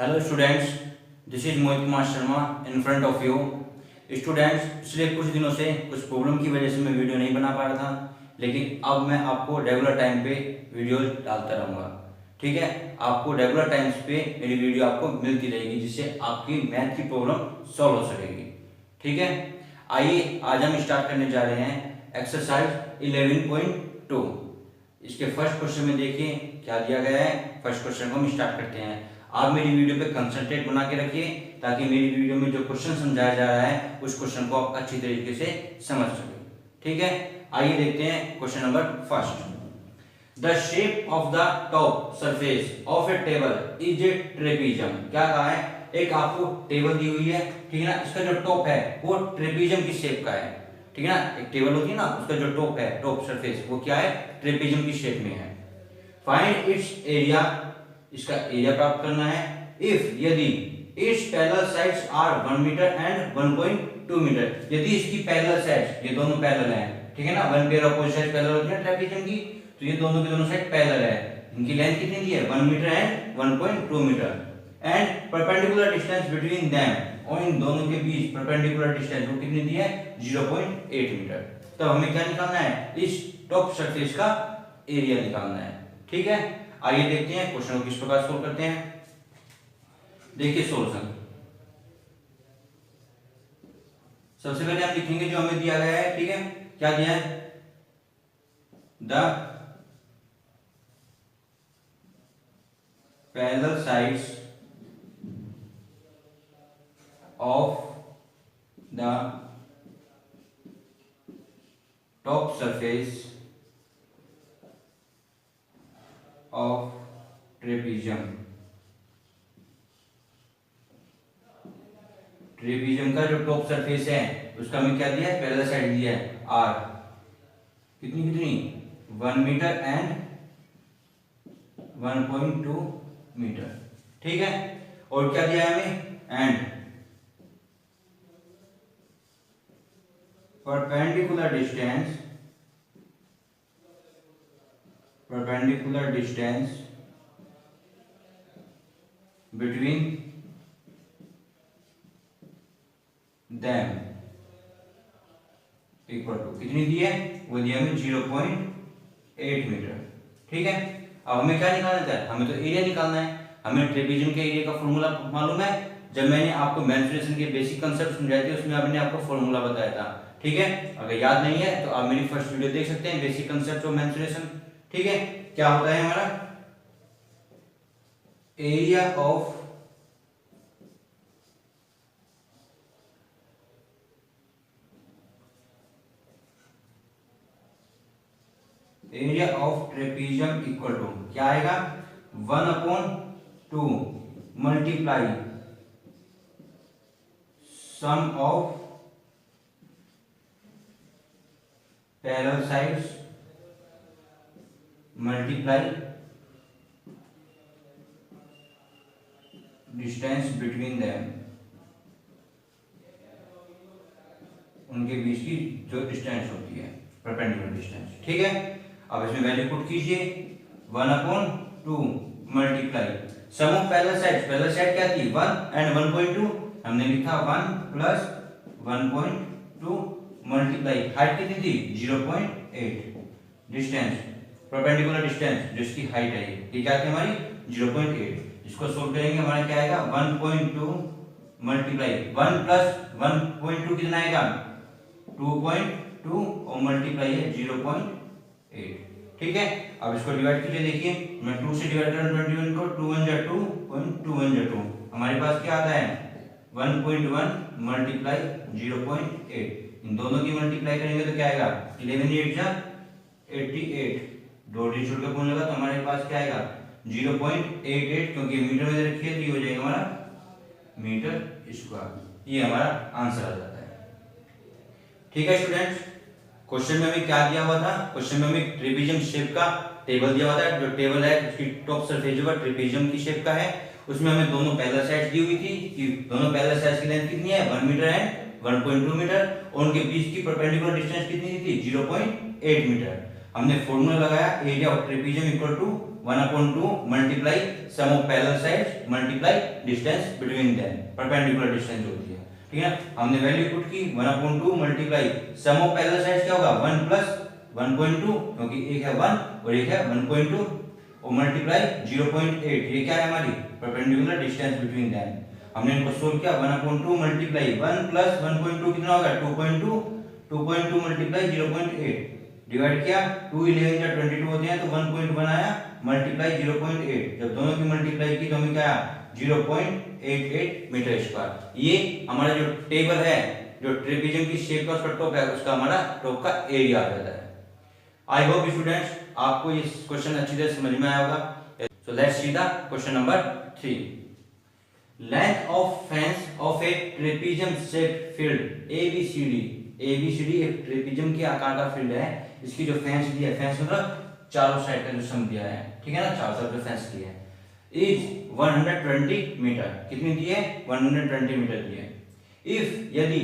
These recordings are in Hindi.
Hello students, this is Mohit Kumar Sharma in front of you. Students, पिछले कुछ दिनों से कुछ प्रॉब्लम की वजह से मैं वीडियो नहीं बना पा रहा था, लेकिन अब मैं आपको रेगुलर टाइम पे वीडियो डालता रहूँगा। ठीक है, आपको रेगुलर टाइम्स पे मेरी वीडियो आपको मिलती रहेगी, जिससे आपकी मैथ की प्रॉब्लम सॉल्व हो सकेगी। ठीक है, आइए आज हम स्टार्ट करने जा रहे हैं एक्सरसाइज 11.2। इसके फर्स्ट क्वेश्चन में देखिए क्या दिया गया है। फर्स्ट क्वेश्चन को हम स्टार्ट करते हैं। आप मेरी वीडियो पे कंसंट्रेट बना के रखिए, ताकि मेरी वीडियो में जो क्वेश्चन समझाया जा रहा है उस क्वेश्चन को आप अच्छी तरीके से समझ सकें। ठीक है, आइए देखते हैं question number first. The shape of the top surface of A table is a trapezium. क्या कहा है? एक आपको टेबल दी हुई है, ठीक है ना, इसका जो टॉप है वो ट्रेपीजियम की शेप का है। ठीक है ना, एक टेबल होती है ना, उसका जो टॉप है, टॉप सरफेस, वो क्या है? ट्रेपीजियम की शेप में है। फाइंड इट्स एरिया, इसका एरिया प्राप्त करना है। इफ, यदि its parallel sides are 1 metre and 1.2 metre, यदि इसकी पैरेलल साइड्स, ये दोनों पैरेलल हैं, ठीक है ना, one pair opposite side parallel होती है ट्रेपीजियम की, तो ये दोनों की दोनों साइड पैरेलल है। इनकी लेंथ कितनी दी है? 1 metre and 1.2 metre. And perpendicular distance between them, और इन दोनों के बीच परपेंडिकुलर डिस्टेंस वो कितनी दी है? 0.8 मीटर। तो हमें क्या निकालना है? इस टॉप सरफेस का एरिया निकालना है। ठीक है, आइए देखते हैं क्वेश्चन को किस प्रकार सोल्व करते हैं। देखिए सॉल्यूशन, सबसे पहले हम लिखेंगे जो हमें दिया गया है। ठीक है, क्या दिया है? The parallel sides of the top surface of trapezium. Trapezium का जो टॉप सरफेस है उसका हमें क्या दिया है? पैरेलल साइड दिया है आर, कितनी कितनी? 1 मीटर एंड 1.2 मीटर। ठीक है, और क्या दिया है हमें? And perpendicular distance between them equal to, कितनी दी है? वो दिया हमें 0.8 मीटर। ठीक है, अब हमें क्या निकालना था? हमें तो एरिया निकालना है। हमें ट्रेपीजियम के एरिया का फॉर्मूला मालूम है, जब मैंने आपको मेंसुरेशन के बेसिक कांसेप्ट समझाए थे उसमें मैंने आपको फॉर्मूला बताया था। ठीक है, अगर याद नहीं है तो आप मेरी फर्स्ट वीडियो देख सकते हैं, बेसिक कांसेप्ट ऑफ मेंसुरेशन। ठीक है, क्या होता है हमारा? Area of trapezium equal to क्या आएगा? 1/2 multiply sum of parallel sides multiply distance between them, उनके बीच की जो डिस्टेंस होती है, परपेंडिकुलर डिस्टेंस। ठीक है, अब इसमें वैल्यू पुट कीजिए। 1/2 multiply sum of parallel sides, parallel side क्या थी? 1 एंड 1.2, हमने लिखा 1 प्लस 1.2 मल्टीप्लाई हाइट कितनी थी? 0.8, डिस्टेंस परपेंडिकुलर डिस्टेंस जो इसकी हाइट है, ये क्या थी हमारी? 0.8। इसको सोल्व करेंगे, हमारा क्या आएगा? 1.2 मल्टीप्लाई 1 प्लस 1.2 कितना आएगा? 2.2 और मल्टीप्लाई है 0.8। ठीक है, अब इसको डिवाइड कीजिए। देखिए मैं 2 से डिवाइड कर रहा हूं 21 को, 2 1 जा 2, 2 1 जा 2, हमारे पास क्या आता है? 1.1 मल्टीप्लाई 0.8। इन दोनों की मल्टीप्लाई करेंगे तो क्या आएगा? 11 8 जा 88, दो डिजिट छोड़ के बोलेगा तो हमारे पास क्या आएगा? 0.88, क्योंकि मीटर में रखी है तो ये हो जाएगा हमारा मीटर स्क्वायर। ये हमारा आंसर आ जाता है। ठीक है स्टूडेंट्स, क्वेश्चन में हमें क्या दिया हुआ था? क्वेश्चन में हमें ट्रेपीजियम शेप का टेबल दिया हुआ था। जो टेबल है उसकी टॉप सरफेस जो है ट्रेपीजियम की शेप का है। उसमें हमें दोनों पैरेलल साइड्स दी हुई थी कि दोनों पैरेलल साइड्स की लेंथ कितनी है? 1 मीटर एंड 1.2 मीटर, और उनके बीच की परपेंडिकुलर डिस्टेंस कितनी थी? 0.8 मीटर। हमने फॉर्मूला लगाया area of trapezium equal to 1/2 multiply sum of parallel sides multiply distance between them, perpendicular distance होती है, ठीक है। हमने वैल्यू पुट की 1/2 multiply sum of parallel sides क्या होगा 1 प्लस 1.2, क्योंकि एक है 1 और एक है 1.2, और मल्टीप्लाई 0.8, ये क्या है हमारी परपेंडिकुलर डिस्टेंस बिटवीन देम। हमने इनको सोल्व किया 1/2 मल्टीप्लाई 1 प्लस 1.2 कितना होगा 2.2, 2.2 मल्टीप्लाई 0.8 डिवाइड किया 2 11 या 22 होते हैं तो 1.1 आया मल्टीप्लाई 0.8, जब दोनों की मल्टीप्लाई की तो हमें क्या आया 0.88 मीटर स्क्वायर। ये हमारा जो टेबल है जो ट्रेपेजियम की शेप का उसका टॉप है उसका हमारा टॉप का एरिया आ जाता है। आई होप स्टूडेंट्स आपको ये क्वेश्चन अच्छी तरह समझ में आया होगा। So let's see the question number 3। Length of fence of a trapezium shaped field ABCD, ABCD एक ट्रेपेजियम के आकार का फील्ड है, इसकी जो फेंस दी है, फेंस मतलब चारों साइड का जो सम दिया है, ठीक है ना, चारों साइड जो फेंस दी है, इज 120 मीटर, कितनी दी है 120 मीटर दी है। इफ यदि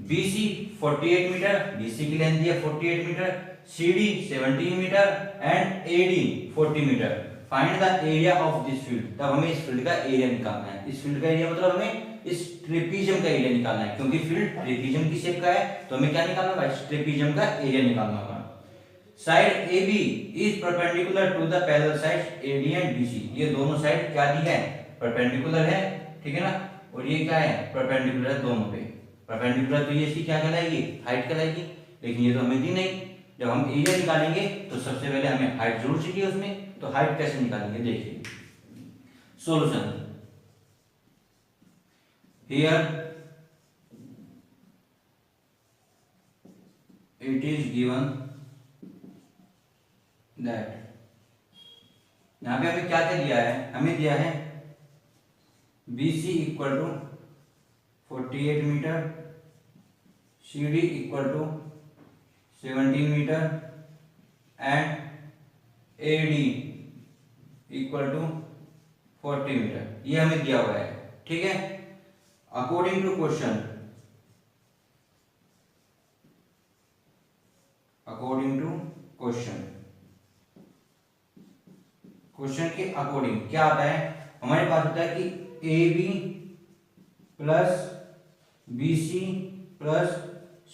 BC 48 मीटर, BC की लेंथ दी है 48 metre, CD 17 metre and AD 40 metre, find the area of this field. तब हमें इस फील्ड का एरिया निकालना है। इस फील्ड का एरिया मतलब हमें इस ट्रेपेजियम का एरिया निकालना है, क्योंकि फील्ड ट्रेपेजियम की शेप का है तो हमें क्या निकालना होगा इस ट्रेपेजियम का एरिया निकालना होगा। Side AB is perpendicular to the parallel sides AD and BC, ये दोनों साइड क्या दी है परपेंडिकुलर है, ठीक है ना, और ये क्या है परपेंडिकुलर है दोनों पे। परपेंडिकुलर तो ये इसकी क्या कहलाएगी हाइट कहलाएगी, लेकिन ये तो हमें दी नहीं। जब हम एरिया निकालेंगे तो सबसे पहले हमें हाइट जरूर चाहिए उसमें, तो हाइट कैसे निकालेंगे देखिए। Solution here it is given that, यहां पे हमें क्या क्या दिया है, हमें दिया है BC equal to 48 metre, CD equal to 17 metre and AD equal to 40 metre, ये हमें दिया हुआ है, ठीक है। According to question, according to question, question के अकॉर्डिंग क्या आता है हमारे पास होता है कि AB plus BC plus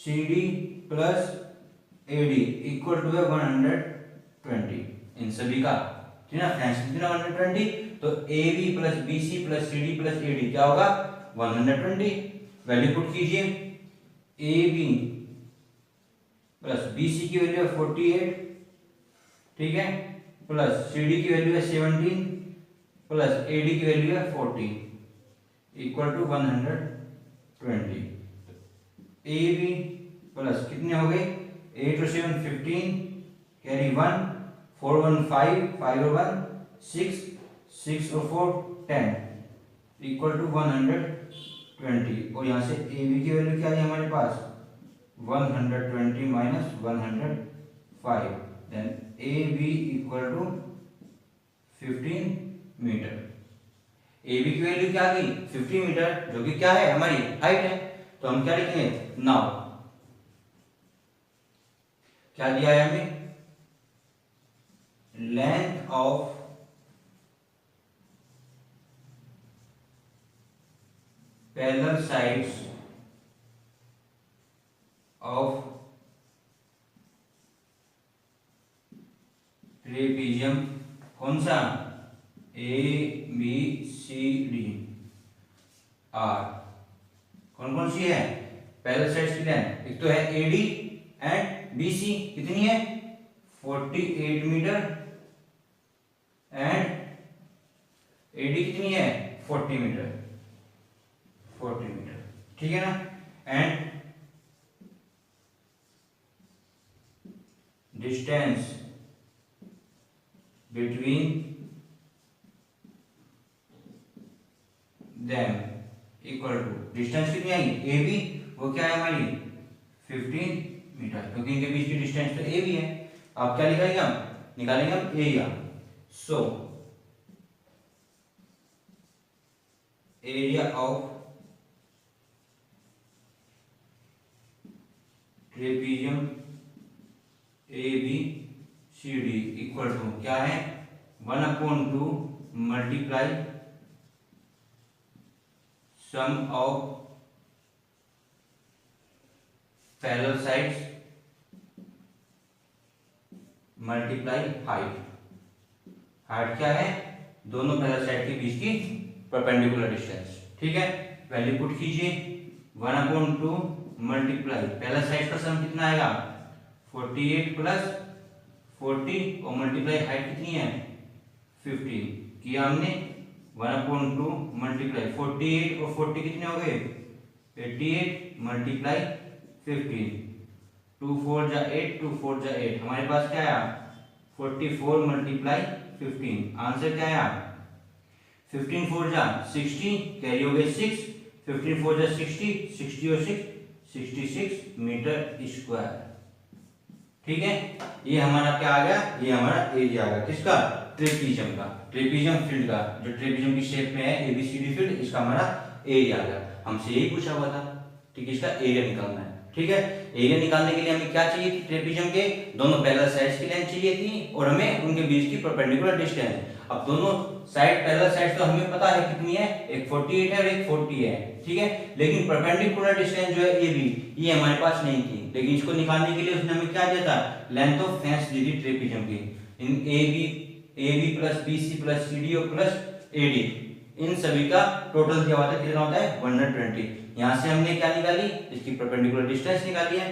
CD plus AD equal to है 120, इन सभी का, ठीक है ना, फ्रेंड्स कितना 120, तो AB plus BC plus CD plus AD क्या होगा 120। वैल्यू पुट कीजिए, AB प्लस BC की वैल्यू है 48, ठीक है, प्लस CD की वैल्यू है 17 प्लस AD की वैल्यू है 40 इक्वल टू 120। AB प्लस कितने हो गए 8 और 7 15, कैरी 1, 4 1 5, 5 और 1 6, 6 और 4 10 इक्वल टू 120। और यहाँ से AB की वैल्यू क्या है हमारे पास 120 minus 105, then AB equal to 15 metre. AB की वैल्यू क्या आ गई 50 मीटर, जो कि क्या है हमारी हाइट है, तो हम क्या लिखेंगे नाउ, क्या दिया है हमें length of parallel sides of trapezium, कौन सा ABCD आर, कौन कौन सी है पैरेलल साइड्स की लेंथ, एक तो है AD एंड BC कितनी है 48 मीटर एंड AD कितनी है 40 मीटर, 40 मीटर, ठीक है ना, and distance between them equal to, distance कितनी आई AB, वो क्या है हमारी 15 मीटर, क्योंकि इनके बीच की डिस्टेंस तो AB है। अब क्या निकालेंगे हम area. So area of trapezium ABCD equal to क्या है 1/2 multiply sum of parallel sides multiply height. Height क्या है? दोनों पैरेलल साइड के बीच की परपेंडिकुलर डिस्टेंस। ठीक है, वैल्यू पुट कीजिए। 1/2 मल्टीप्लाई पैरेलल साइड का सम कितना आएगा? 48 प्लस 40 और मल्टीप्लाई हाइट कितनी है? 15 किया हमने। 1/2 मल्टीप्लाई 48 और 40 कितने हो गए? 88 मल्टीप्लाई 15, 2 4 जा 8, 2 4 जा 8, हमारे पास क्या आया? 44 मल्टीप्लाई 15। आंसर क्या आया? 15 4 जा 60, कैरी हो गए 6, 15 4 जा 60, 60 और 6 66 मीटर स्क्वायर। ठीक है, ये हमारा क्या आ गया? ये हमारा एरिया आ गया। किसका? ट्रेपीजियम का, ट्रेपीजियम फील्ड का, जो ट्रेपीजियम की शेप में है एबीसीडी फील्ड, इसका हमारा एरिया आ गया। हमसे यही पूछा हुआ था। ठीक है, इसका एरिया निकालना है। ठीक है, एरिया निकालने के लिए हमें क्या चाहिए थी? ट्रेपीजियम के दोनों पैरेलल साइड्स की लेंथ चाहिए थी और हमें उनके बीच की परपेंडिकुलर डिस्टेंस। अब दोनों साइड पैरेलल साइड्स तो हमें पता है कितनी है, एक 48 है और एक 40 है। ठीक है, लेकिन परपेंडिकुलर डिस्टेंस जो है ये हमारे पास नहीं थी। लेकिन इसको निकालने के लिए उसने हमें क्या दिया था? लेंथ ऑफ फेंस दी थी ट्रेपीजियम की। इन A B plus B C plus C D और प्लस ए डी, इन सभी का टोटल दिया हुआ था। कितना होता है? 120। यहाँ से हमने क्या निकाली? इसकी परपेंडिकुलर डिस्टेंस निकाली है।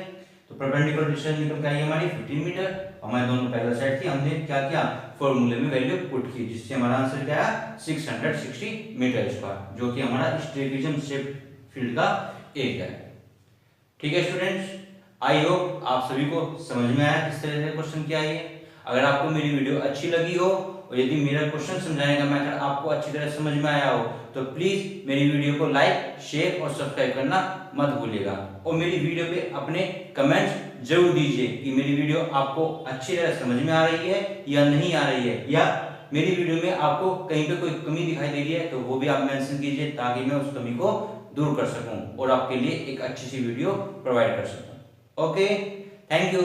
तो परपेंडिकुलर डिस्टेंस निकल के आई हमारी 15 मीटर। हमारे दोनों पैरेलल साइड थी, हमने क्या किया? फॉर्मूले में वैल्यू पुट की, जिससे हमारा आंसर क्या है? 660 मीटर स्क्वायर, जो कि हमारा इस ट्रेपीजियम शेप फील्ड का एरिया है। ठीक है स्टूडेंट्स, आई होप आप सभी को समझ में आया किस तरह से क्वेश्चन किया है। अगर आपको मेरी वीडियो अच्छी लगी हो और यदि मेरा क्वेश्चन समझाने का मेथड आपको अच्छी तरह समझ में आया हो तो प्लीज मेरी वीडियो को लाइक, शेयर और सब्सक्राइब करना मत भूलिएगा। और मेरी वीडियो पे अपने कमेंट्स जरूर दीजिए कि मेरी वीडियो आपको अच्छी तरह समझ में आ रही है या नहीं आ रही है, या मेरी वीडियो में आपको कहीं पे कोई कमी दिखाई दे रही है तो वो भी आप मेंशन कीजिए, ताकि मैं उस कमी को दूर कर सकूं और आपके लिए एक अच्छी सी वीडियो प्रोवाइड कर सकूं। Okay, thank you.